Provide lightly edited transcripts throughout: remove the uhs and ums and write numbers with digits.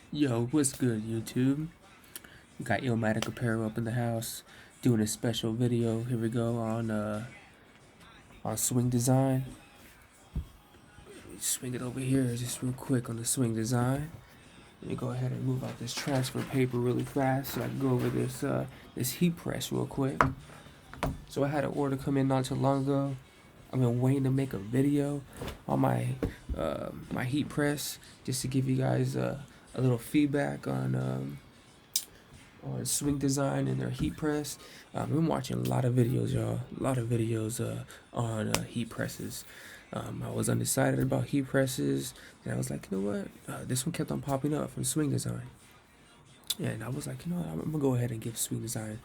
Yo, what's good, YouTube? Got Illmatic Apparel up in the house, doing a special video. Here we go on swing design. Swing it over here just real quick on the swing design. Let me go ahead and move out this transfer paper really fast so I can go over this heat press real quick. So I had an order come in not too long ago. I've been waiting to make a video on my heat press just to give you guys a little feedback on swing design and their heat press. I've been watching a lot of videos, y'all. A lot of videos on heat presses. I was undecided about heat presses, and I was like, you know what? This one kept on popping up from swing design, and I was like, you know what? I'm gonna go ahead and give swing design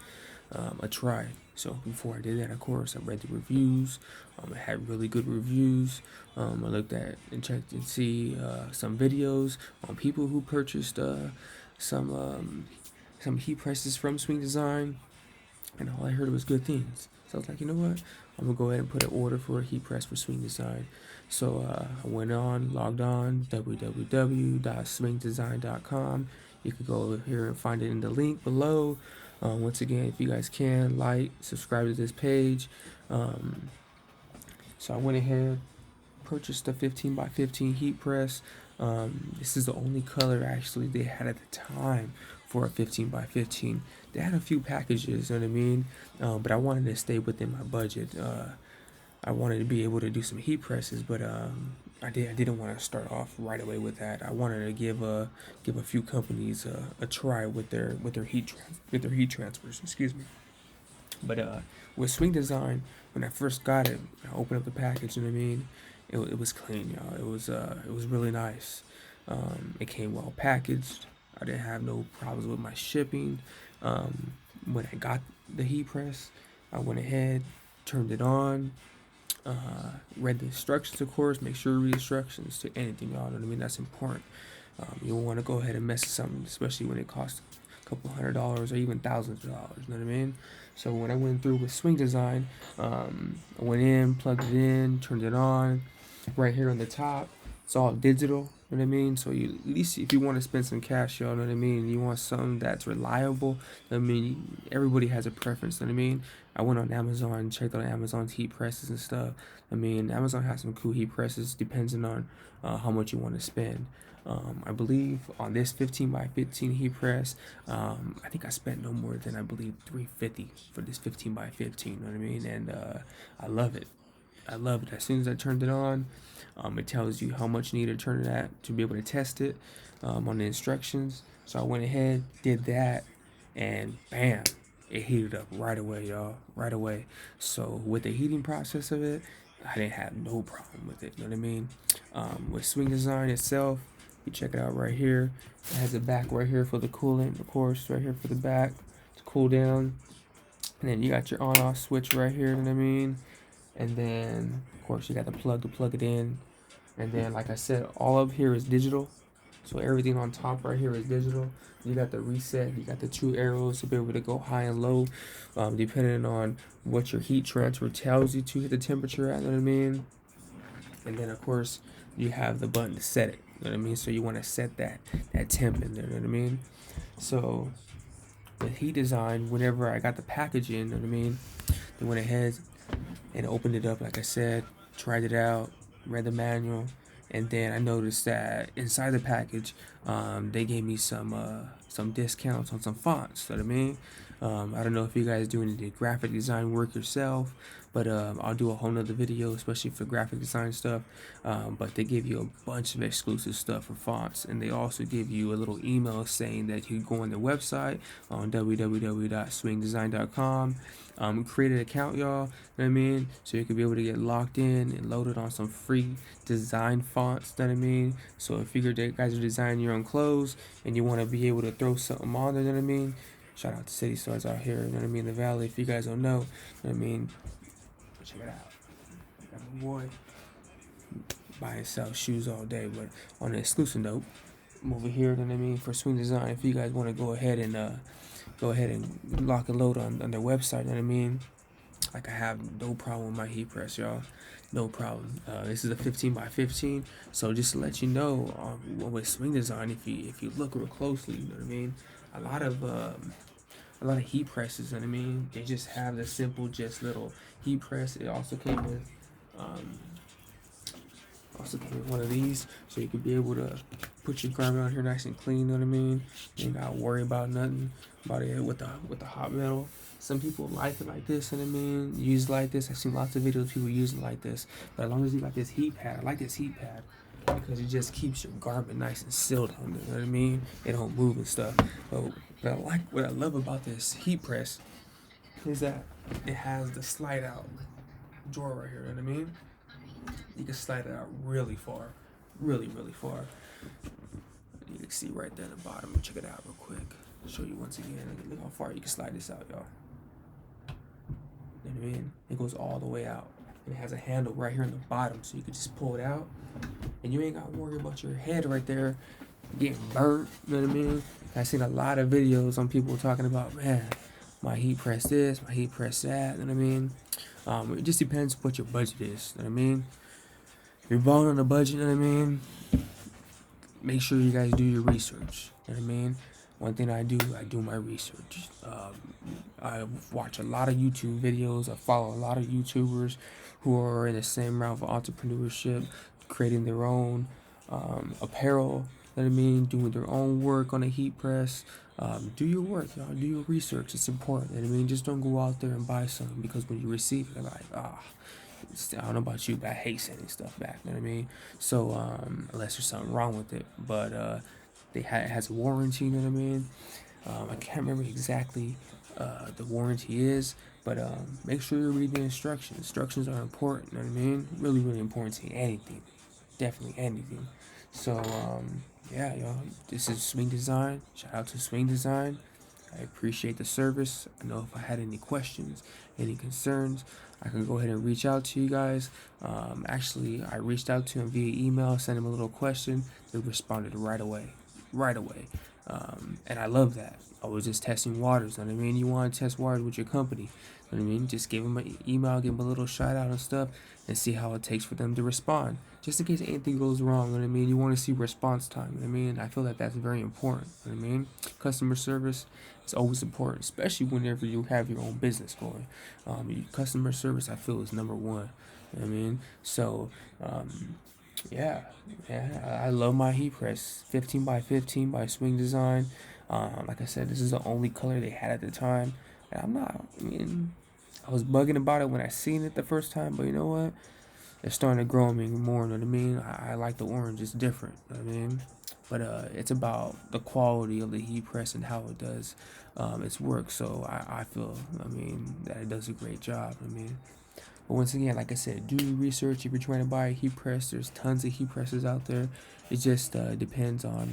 a try. So before I did that, of course, I read the reviews. I had really good reviews. I looked at and checked and see some videos on people who purchased some some heat presses from Swing Design, and all I heard was good things. So I was like, you know what? I'm gonna go ahead and put an order for a heat press for Swing Design. So I went on, logged on, www.swingdesign.com. You could go over here and find it in the link below. Once again, if you guys can, like, subscribe to this page. Um, so I went ahead, purchased a 15 by 15 heat press. This is the only color actually they had at the time for a 15 by 15. They had a few packages, you know what I mean? But I wanted to stay within my budget. I wanted to be able to do some heat presses, but I didn't want to start off right away with that. I wanted to give a few companies a try with their heat transfers. Excuse me. But with Swing Design, when I first got it, I opened up the package. You know what I mean? It was clean, y'all. It was really nice. It came well packaged. I didn't have no problems with my shipping. When I got the heat press, I went ahead, turned it on, read the instructions, of course. Make sure you read instructions to anything, y'all. Know what I mean? That's important. You don't want to go ahead and mess with something, especially when it costs a couple $100 or even thousands of dollars. You know what I mean? So when I went through with Swing Design, I went in, plugged it in, turned it on. Right here on the top, it's all digital. You know what I mean? So you at least if you want to spend some cash, y'all know what I mean. You want something that's reliable. I mean, everybody has a preference. You know what I mean? I went on Amazon, checked out Amazon's heat presses and stuff. I mean, Amazon has some cool heat presses, depending on how much you want to spend. I believe on this 15 by 15 heat press, I think I spent no more than I believe 350 for this 15 by 15. You know what I mean? And I love it. I love it. As soon as I turned it on, it tells you how much you need to turn it at to be able to test it on the instructions. So I went ahead, did that, and bam, it heated up right away, y'all. Right away. So with the heating process of it, I didn't have no problem with it. You know what I mean? With Swing Design itself, you check it out right here. It has a back right here for the coolant, of course, right here for the back to cool down. And then you got your on-off switch right here. You know what I mean? And then of course you got the plug to plug it in, and then like I said, all up here is digital, so everything on top right here is digital. You got the reset, you got the two arrows to be able to go high and low, depending on what your heat transfer tells you to hit the temperature at. You know what I mean? And then of course you have the button to set it. You know what I mean? So you want to set that temp in there. You know what I mean? So with heat design, whenever I got the package in, you know what I mean, they went ahead and opened it up, like I said, tried it out, read the manual, and then I noticed that inside the package, they gave me some discounts on some fonts. You know what I mean? I don't know if you guys do any graphic design work yourself, but I'll do a whole nother video, especially for graphic design stuff. But they give you a bunch of exclusive stuff for fonts, and they also give you a little email saying that you can go on their website on www.swingdesign.com, create an account, y'all. You know what I mean? So you can be able to get locked in and loaded on some free design fonts. You know what I mean? So if you guys are designing your own clothes and you want to be able to throw something on there, you know what I mean? Shout out to City Stars out here, you know what I mean? The Valley. If you guys don't know, you know what I mean? Check it out. Got my boy buy and sell shoes all day, but on an exclusive note, I'm over here, you know what I mean, for Swing Design. If you guys want to go ahead and lock and load on their website, you know what I mean? Like I have no problem with my heat press, y'all. No problem. This is a 15 by 15. So just to let you know, with swing design, if you look real closely, you know what I mean. A lot of a lot of heat presses, you know what I mean. They just have the simple, just little heat press. It also came with um, one of these, so you could be able to put your garment on here nice and clean. You know what I mean? You ain't gotta worry about nothing about it with the hot metal. Some people like it like this, you know what I mean? Use it like this. I've seen lots of videos of people using it like this. But as long as you got this heat pad, I like this heat pad because it just keeps your garment nice and sealed on it. You know what I mean? It don't move and stuff. But what I love about this heat press is that it has the slide out drawer right here. You know what I mean? You can slide it out really far, really far. You can see right there at the bottom. Check it out real quick. Show you once again. Look how far you can slide this out, y'all. You know what I mean? It goes all the way out. And it has a handle right here in the bottom, so you can just pull it out, and you ain't got to worry about your head right there getting burnt. You know what I mean? I've seen a lot of videos on people talking about, man, my heat press this, my heat press that. You know what I mean? It just depends what your budget is. You know what I mean? If you're balling on a budget, you know what I mean? Make sure you guys do your research. You know what I mean? One thing I do my research. I watch a lot of YouTube videos. I follow a lot of YouTubers who are in the same route of entrepreneurship, creating their own apparel. You know what I mean? Doing their own work on a heat press. Do your work, y'all. Do your research. It's important. You know what I mean? Just don't go out there and buy something because when you receive it, you're like, I don't know about you, but I hate sending stuff back. You know what I mean? So unless there's something wrong with it, but it has a warranty. You know what I mean? I can't remember exactly the warranty is, but make sure you read the instructions. Instructions are important. You know what I mean? Really important to anything. Definitely anything. So yeah, y'all. This is Swing Design. Shout out to Swing Design. I appreciate the service. I know if I had any questions, any concerns, I can go ahead and reach out to you guys. Actually, I reached out to him via email, sent him a little question. They responded right away. Right away. And I love that. I was just testing waters. You know what I mean? You want to test waters with your company. You know what I mean? Just give them an email, give them a little shout out and stuff, and see how it takes for them to respond. Just in case anything goes wrong, you know what I mean? You want to see response time, you know what I mean? I feel that that's very important, you know what I mean? Customer service is always important, especially whenever you have your own business going. Customer service, I feel, is number one, you know what I mean? So, yeah, I love my heat press, 15 by 15 by Swing Design. Like I said, this is the only color they had at the time. And I was bugging about it when I seen it the first time, but you know what? It's starting to grow on me more, you know what I mean? I like the orange, it's different, you know what I mean? But it's about the quality of the heat press and how it does its work. So I feel, that it does a great job, But once again, like I said, do your research. If you're trying to buy a heat press, there's tons of heat presses out there. It just depends on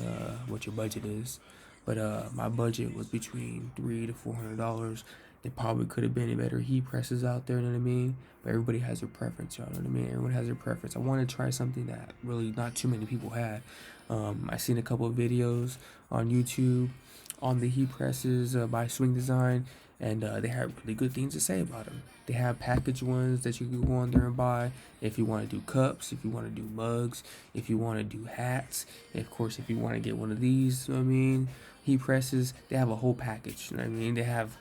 what your budget is. But my budget was between $300 to $400. There probably could have been better heat presses out there, you know what I mean? But everybody has their preference, y'all know what I mean? Everyone has their preference. I wanted to try something that really not too many people had. I seen a couple of videos on YouTube on the heat presses by Swing Design, and they have really good things to say about them. They have packaged ones that you can go on there and buy if you want to do cups, if you want to do mugs, if you want to do hats, and of course if you want to get one of these, you know what I mean, heat presses. They have a whole package, you know what I mean? They have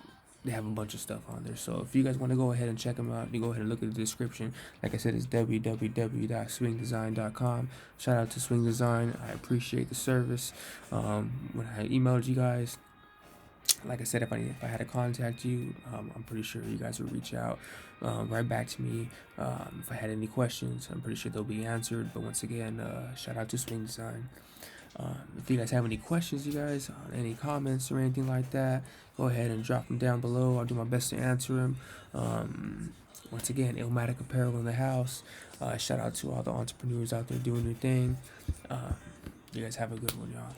a bunch of stuff on there. So if you guys want to go ahead and check them out, you go ahead and look at the description. Like I said, it's www.swingdesign.com. Shout out to Swing Design. I appreciate the service. When I emailed you guys, like I said, if I had to contact you, I'm pretty sure you guys would reach out right back to me. If I had any questions, I'm pretty sure they'll be answered. But once again, shout out to Swing Design. If you guys have any questions, you guys, any comments or anything like that, go ahead and drop them down below. I'll do my best to answer them. Once again, Illmatic Apparel in the house. Shout out to all the entrepreneurs out there doing their thing. You guys have a good one, y'all.